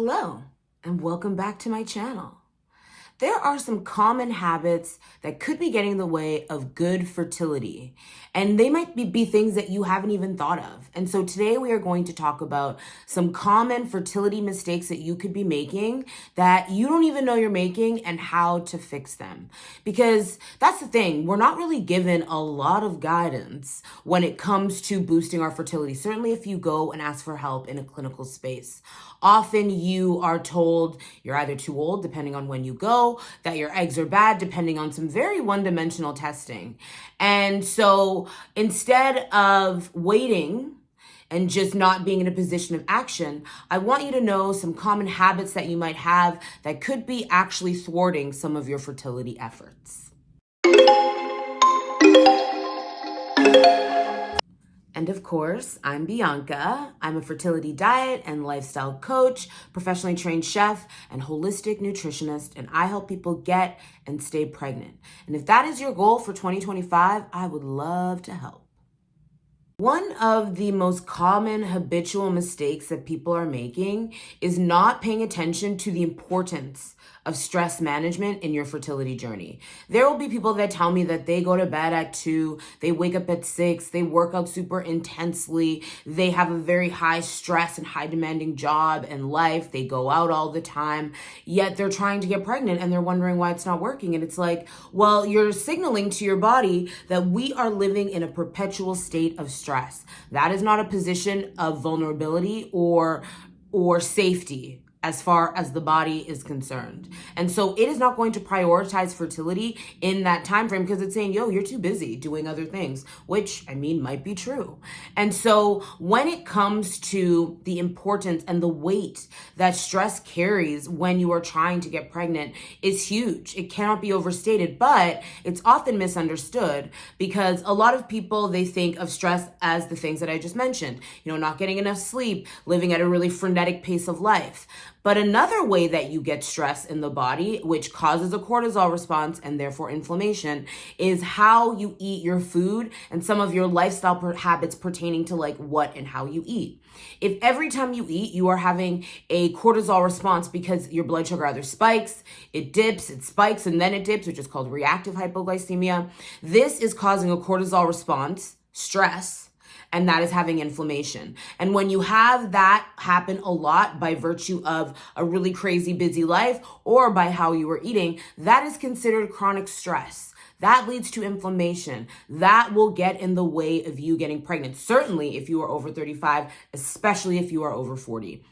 Hello, and welcome back to my channel. There are some common habits that could be getting in the way of good fertility, and they might be things that you haven't even thought of. And so today we are going to talk about some common fertility mistakes that you could be making that you don't even know you're making and how to fix them. Because that's the thing, we're not really given a lot of guidance when it comes to boosting our fertility. Certainly if you go and ask for help in a clinical space. Often you are told you're either too old, depending on when you go, that your eggs are bad, depending on some very one-dimensional testing. And so instead of waiting and just not being in a position of action, I want you to know some common habits that you might have that could be actually thwarting some of your fertility efforts. And of course, I'm Bianca. I'm a fertility diet and lifestyle coach, professionally trained chef, and holistic nutritionist, and I help people get and stay pregnant. And if that is your goal for 2025, I would love to help. One of the most common habitual mistakes that people are making is not paying attention to the importance of stress management in your fertility journey. There will be people that tell me that they go to bed at 2, they wake up at 6, they work out super intensely, they have a very high stress and high demanding job and life, they go out all the time, yet they're trying to get pregnant and they're wondering why it's not working. And it's like, well, you're signaling to your body that we are living in a perpetual state of stress. That is not a position of vulnerability or safety as far as the body is concerned. And so it is not going to prioritize fertility in that time frame because it's saying, yo, you're too busy doing other things, which might be true. And so when it comes to the importance and the weight that stress carries when you are trying to get pregnant is huge. It cannot be overstated, but it's often misunderstood because a lot of people, they think of stress as the things that I just mentioned, not getting enough sleep, living at a really frenetic pace of life. But another way that you get stress in the body, which causes a cortisol response and therefore inflammation, is how you eat your food and some of your lifestyle habits pertaining to like what and how you eat. If every time you eat, you are having a cortisol response because your blood sugar either spikes, it dips, it spikes, and then it dips, which is called reactive hypoglycemia, this is causing a cortisol response, stress, and that is having inflammation. And when you have that happen a lot by virtue of a really crazy busy life or by how you are eating, that is considered chronic stress. That leads to inflammation. That will get in the way of you getting pregnant. Certainly if you are over 35, especially if you are over 40.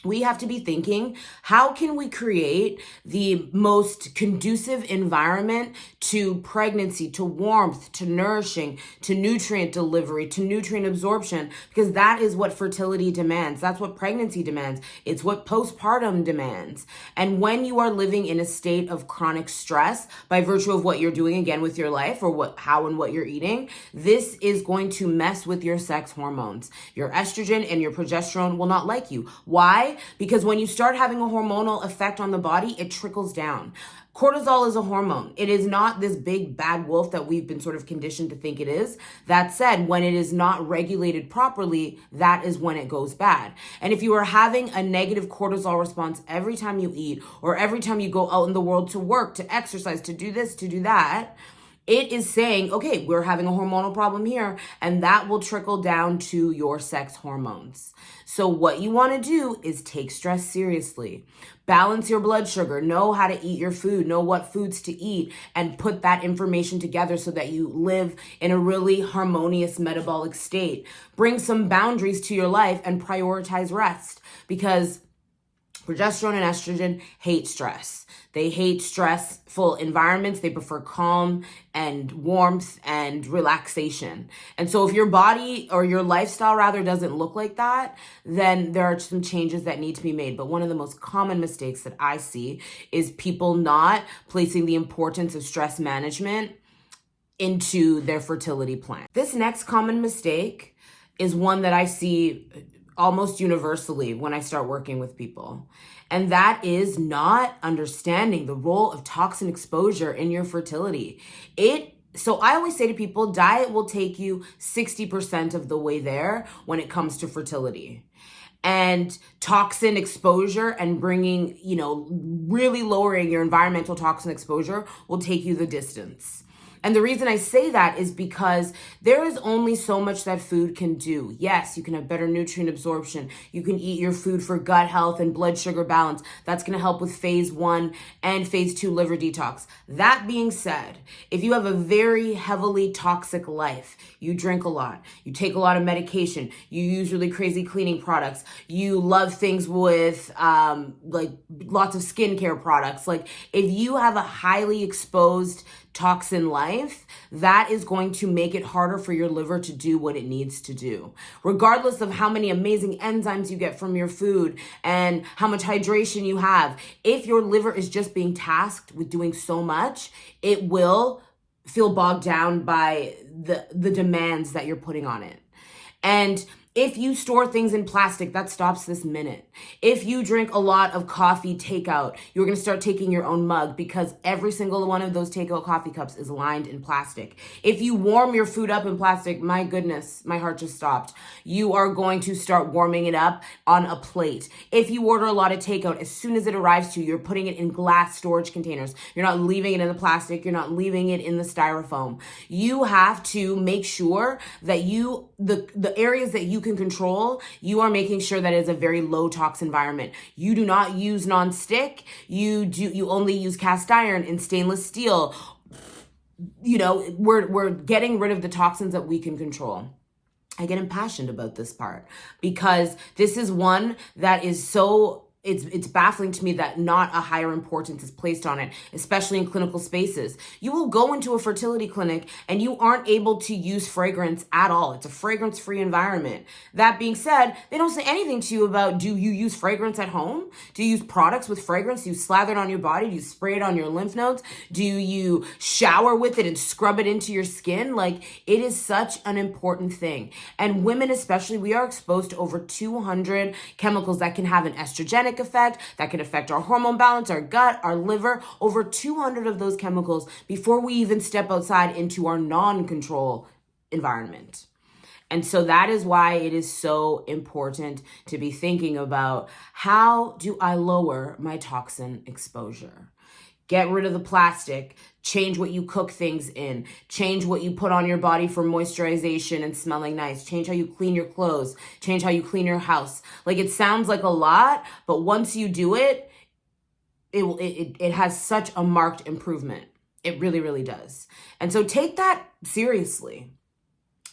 We have to be thinking, how can we create the most conducive environment to pregnancy, to warmth, to nourishing, to nutrient delivery, to nutrient absorption, because that is what fertility demands. That's what pregnancy demands. It's what postpartum demands. And when you are living in a state of chronic stress by virtue of what you're doing again with your life or how and what you're eating, this is going to mess with your sex hormones. Your estrogen and your progesterone will not like you. Why? Because when you start having a hormonal effect on the body, it trickles down. Cortisol is a hormone. It is not this big bad wolf that we've been sort of conditioned to think it is. That said, when it is not regulated properly, that is when it goes bad. And if you are having a negative cortisol response every time you eat or every time you go out in the world to work, to exercise, to do this, to do that, it is saying, okay, we're having a hormonal problem here, and that will trickle down to your sex hormones. So what you want to do is take stress seriously. Balance your blood sugar, know how to eat your food, know what foods to eat, and put that information together so that you live in a really harmonious metabolic state. Bring some boundaries to your life and prioritize rest, because progesterone and estrogen hate stress. They hate stressful environments. They prefer calm and warmth and relaxation. And so if your body or your lifestyle rather doesn't look like that, then there are some changes that need to be made. But one of the most common mistakes that I see is people not placing the importance of stress management into their fertility plan. This next common mistake is one that I see almost universally when I start working with people. And that is not understanding the role of toxin exposure in your fertility. So I always say to people, diet will take you 60% of the way there when it comes to fertility. and toxin exposure and bringing, really lowering your environmental toxin exposure will take you the distance. And the reason I say that is because there is only so much that food can do. Yes, you can have better nutrient absorption. You can eat your food for gut health and blood sugar balance. That's going to help with phase 1 and phase 2 liver detox. That being said, if you have a very heavily toxic life, you drink a lot, you take a lot of medication, you use really crazy cleaning products, you love things with like lots of skincare products. Like if you have a highly exposed toxin life, that is going to make it harder for your liver to do what it needs to do. Regardless of how many amazing enzymes you get from your food and how much hydration you have, if your liver is just being tasked with doing so much, it will feel bogged down by the demands that you're putting on it. And if you store things in plastic, that stops this minute. If you drink a lot of coffee takeout, you're going to start taking your own mug because every single one of those takeout coffee cups is lined in plastic. If you warm your food up in plastic, my goodness, my heart just stopped. You are going to start warming it up on a plate. If you order a lot of takeout, as soon as it arrives to you, you're putting it in glass storage containers. You're not leaving it in the plastic. You're not leaving it in the styrofoam. You have to make sure that the areas that you can control, you are making sure that it's a very low tox environment. You do not use non-stick. You only use cast iron and stainless steel. We're getting rid of the toxins that we can control. I get impassioned about this part because this is one that is so it's baffling to me that not a higher importance is placed on it, especially in clinical spaces. You will go into a fertility clinic and you aren't able to use fragrance at all. It's a fragrance-free environment. That being said, they don't say anything to you about, do you use fragrance at home? Do you use products with fragrance? Do you slather it on your body? Do you spray it on your lymph nodes? Do you shower with it and scrub it into your skin? Like, it is such an important thing. And women especially, we are exposed to over 200 chemicals that can have an estrogenic effect, that can affect our hormone balance, our gut, our liver, over 200 of those chemicals before we even step outside into our non-control environment. And so that is why it is so important to be thinking about, how do I lower my toxin exposure? Get rid of the plastic, change what you cook things in, change what you put on your body for moisturization and smelling nice, change how you clean your clothes, change how you clean your house. Like, it sounds like a lot, but once you do it, it has such a marked improvement. It really, really does. And so take that seriously.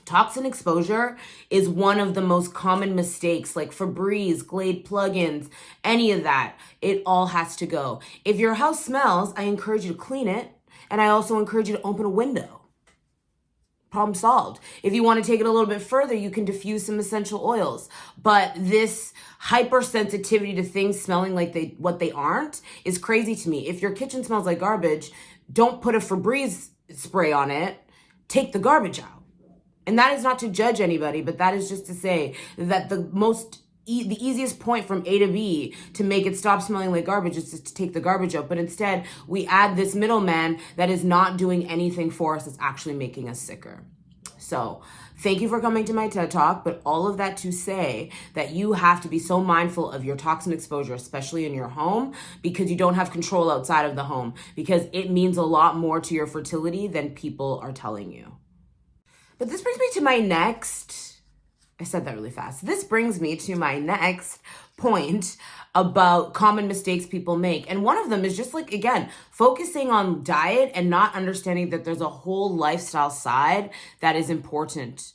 Toxin exposure is one of the most common mistakes, like Febreze, Glade plugins, any of that. It all has to go. If your house smells, I encourage you to clean it. And I also encourage you to open a window. Problem solved. If you want to take it a little bit further, you can diffuse some essential oils. But this hypersensitivity to things smelling like what they aren't is crazy to me. If your kitchen smells like garbage, don't put a Febreze spray on it. Take the garbage out. And that is not to judge anybody, but that is just to say that the easiest point from A to B to make it stop smelling like garbage is just to take the garbage out. But instead, we add this middleman that is not doing anything for us. It's actually making us sicker. So thank you for coming to my TED Talk, but all of that to say that you have to be so mindful of your toxin exposure, especially in your home, because you don't have control outside of the home, because it means a lot more to your fertility than people are telling you. But this brings me to my next, I said that really fast. This brings me to my next point about common mistakes people make. And one of them is just like, again, focusing on diet and not understanding that there's a whole lifestyle side that is important.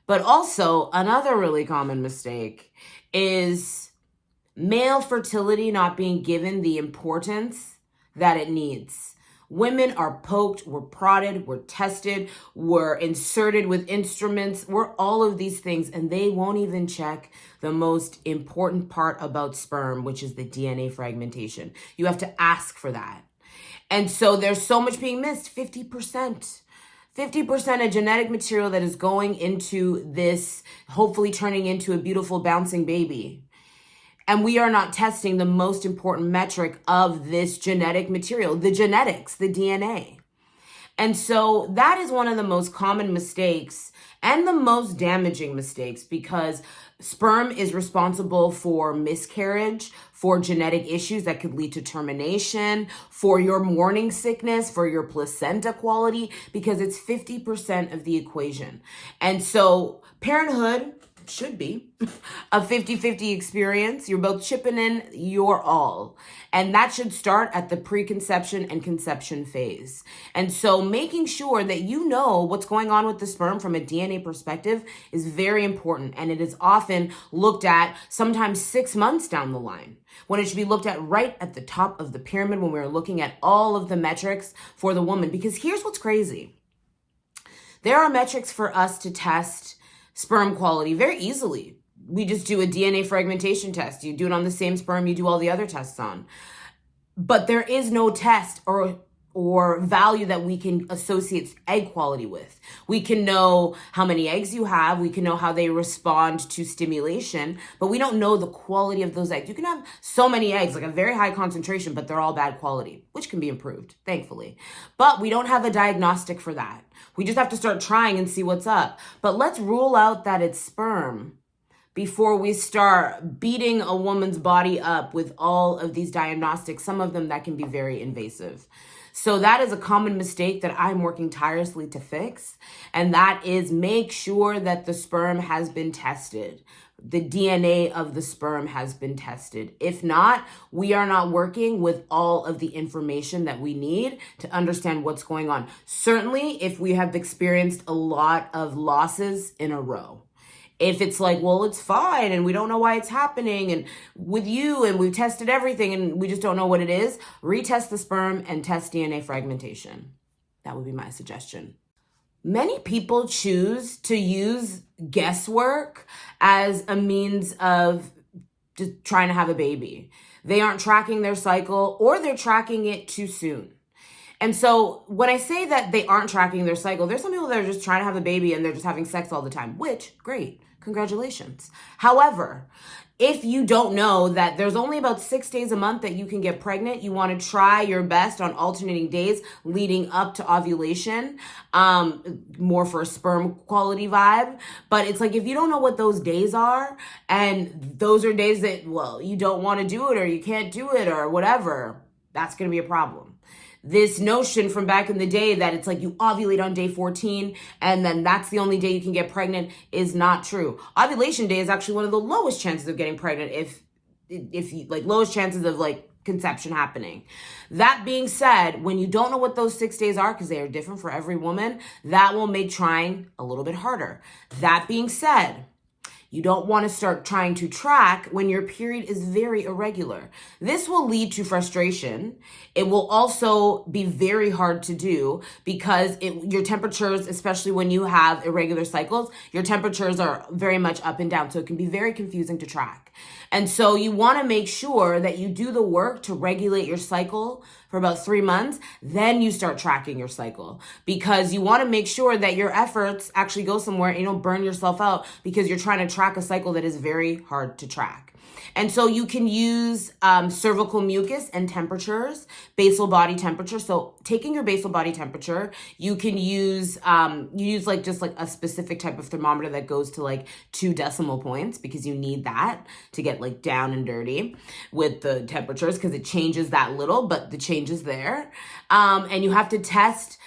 But also another really common mistake is male fertility not being given the importance that it needs. Women are poked, we're prodded, we're tested, we're inserted with instruments, we're all of these things, and they won't even check the most important part about sperm, which is the DNA fragmentation. You have to ask for that. And so there's so much being missed, 50%. 50% of genetic material that is going into this, hopefully turning into a beautiful bouncing baby. And we are not testing the most important metric of this genetic material, the genetics, the DNA. And so that is one of the most common mistakes and the most damaging mistakes, because sperm is responsible for miscarriage, for genetic issues that could lead to termination, for your morning sickness, for your placenta quality, because it's 50% of the equation. And so parenthood should be a 50-50 experience. You're both chipping in your all. And that should start at the preconception and conception phase. And so making sure that you know what's going on with the sperm from a DNA perspective is very important. And it is often looked at sometimes 6 months down the line, when it should be looked at right at the top of the pyramid when we're looking at all of the metrics for the woman. Because here's what's crazy. There are metrics for us to test sperm quality very easily. We just do a DNA fragmentation test. You do it on the same sperm you do all the other tests on. But there is no test or value that we can associate egg quality with. We can know how many eggs you have. We can know how they respond to stimulation, but we don't know the quality of those eggs. You can have so many eggs, like a very high concentration, but they're all bad quality, which can be improved, thankfully. But we don't have a diagnostic for that. We just have to start trying and see what's up. But let's rule out that it's sperm before we start beating a woman's body up with all of these diagnostics, some of them that can be very invasive. So that is a common mistake that I'm working tirelessly to fix. And that is make sure that the sperm has been tested. The DNA of the sperm has been tested. If not, we are not working with all of the information that we need to understand what's going on. Certainly, if we have experienced a lot of losses in a row. If it's like, well, it's fine and we don't know why it's happening and with you and we've tested everything and we just don't know what it is, retest the sperm and test DNA fragmentation. That would be my suggestion. Many people choose to use guesswork as a means of just trying to have a baby. They aren't tracking their cycle, or they're tracking it too soon. And so when I say that they aren't tracking their cycle, there's some people that are just trying to have a baby and they're just having sex all the time, which, great, congratulations. However, if you don't know that there's only about 6 days a month that you can get pregnant, you want to try your best on alternating days leading up to ovulation, more for a sperm quality vibe. But it's like, if you don't know what those days are, and those are days that, well, you don't want to do it or you can't do it or whatever, that's going to be a problem. This notion from back in the day that it's like you ovulate on day 14 and then that's the only day you can get pregnant is not true. Ovulation day is actually one of the lowest chances of getting pregnant, if you, like, lowest chances of like conception happening. That being said, when you don't know what those 6 days are, because they are different for every woman, that will make trying a little bit harder. That being said, you don't want to start trying to track when your period is very irregular. This will lead to frustration. It will also be very hard to do because your temperatures, especially when you have irregular cycles, your temperatures are very much up and down. So it can be very confusing to track. And so you want to make sure that you do the work to regulate your cycle for about 3 months. Then you start tracking your cycle, because you want to make sure that your efforts actually go somewhere and you don't burn yourself out because you're trying to track a cycle that is very hard to track. And so you can use cervical mucus and temperatures, basal body temperature. So taking your basal body temperature, you can use, like just like a specific type of thermometer that goes to like 2 decimal points, because you need that to get like down and dirty with the temperatures, because it changes that little, but the change is there. And you have to test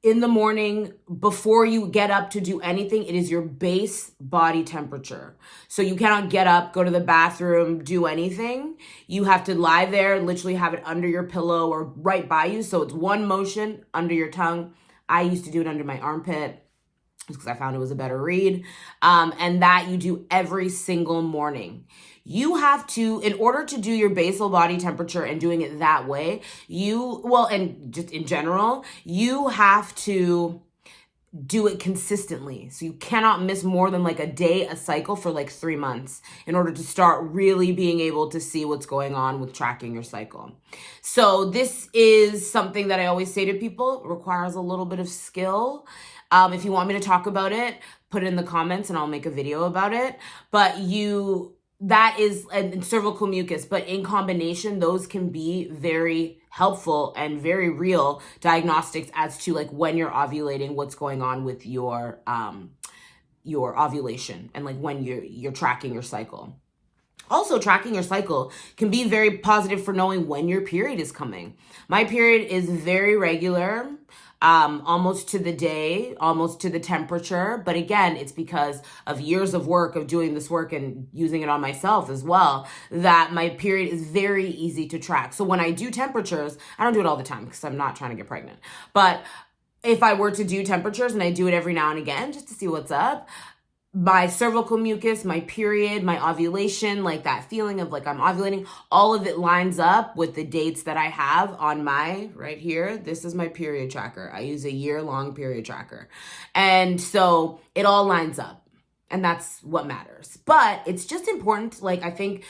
in the morning before you get up to do anything. It is your base body temperature. So you cannot get up, go to the bathroom, do anything. You have to lie there, literally have it under your pillow or right by you. So it's one motion under your tongue. I used to do it under my armpit because I found it was a better read. And that you do every single morning. You have to, in order to do your basal body temperature and doing it that way, and just in general, you have to do it consistently. So you cannot miss more than like a day a cycle for like 3 months in order to start really being able to see what's going on with tracking your cycle. So this is something that I always say to people, it requires a little bit of skill. If you want me to talk about it, put it in the comments and I'll make a video about it. But that is, and cervical mucus, but in combination, those can be very helpful and very real diagnostics as to like when you're ovulating, what's going on with your ovulation, and like when you're tracking your cycle. Also, tracking your cycle can be very positive for knowing when your period is coming. My period is very regular, almost to the day, almost to the temperature. But again, it's because of years of work, of doing this work and using it on myself as well, that my period is very easy to track. So when I do temperatures, I don't do it all the time because I'm not trying to get pregnant. But if I were to do temperatures, and I do it every now and again just to see what's up, my cervical mucus, my period, my ovulation, like that feeling of like I'm ovulating, all of it lines up with the dates that I have on my, right here. This is my period tracker. I use a year-long period tracker. And so it all lines up, and that's what matters. But it's just important, like I think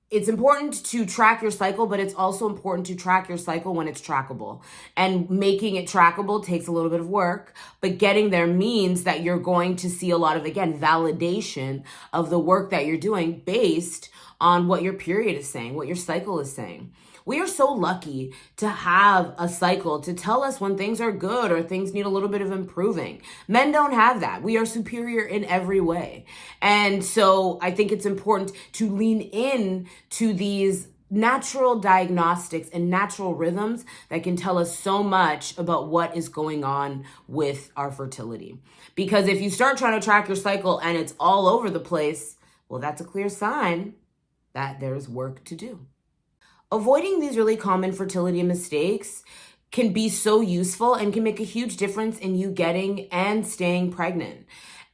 it's important to track your cycle, but it's also important to track your cycle when it's trackable. And making it trackable takes a little bit of work, but getting there means that you're going to see a lot of, again, validation of the work that you're doing based on what your period is saying, what your cycle is saying. We are so lucky to have a cycle to tell us when things are good or things need a little bit of improving. Men don't have that. We are superior in every way. And so I think it's important to lean in to these natural diagnostics and natural rhythms that can tell us so much about what is going on with our fertility. Because if you start trying to track your cycle and it's all over the place, well, that's a clear sign that there's work to do. Avoiding these really common fertility mistakes can be so useful and can make a huge difference in you getting and staying pregnant.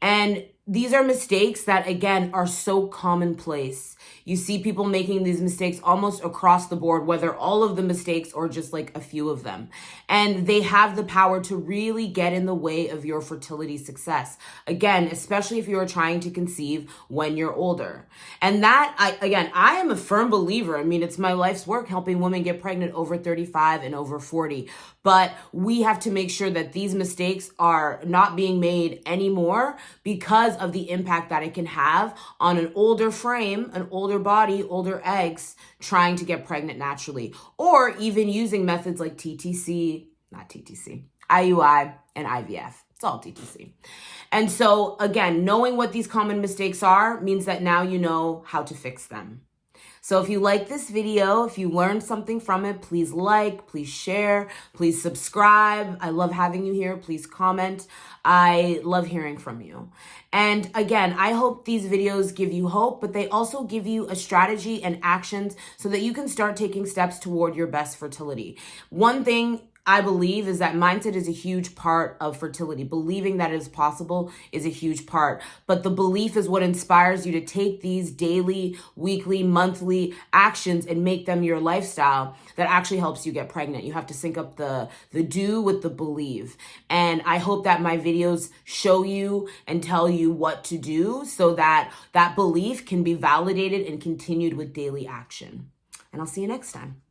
And these are mistakes that, again, are so commonplace. You see people making these mistakes almost across the board, whether all of the mistakes or just like a few of them. And they have the power to really get in the way of your fertility success. Again, especially if you are trying to conceive when you're older. And that, I am a firm believer. I mean, it's my life's work helping women get pregnant over 35 and over 40. But we have to make sure that these mistakes are not being made anymore because of the impact that it can have on an older frame, an older body, older eggs trying to get pregnant naturally, or even using methods like IUI and IVF. It's all TTC. And so again, knowing what these common mistakes are means that now you know how to fix them. So if you like this video, if you learned something from it, please like, please share, please subscribe. I love having you here. Please comment. I love hearing from you. And again, I hope these videos give you hope, but they also give you a strategy and actions so that you can start taking steps toward your best fertility. One thing I believe is that mindset is a huge part of fertility. Believing that it is possible is a huge part. But the belief is what inspires you to take these daily, weekly, monthly actions and make them your lifestyle that actually helps you get pregnant. You have to sync up the do with the believe. And I hope that my videos show you and tell you what to do so that that belief can be validated and continued with daily action. And I'll see you next time.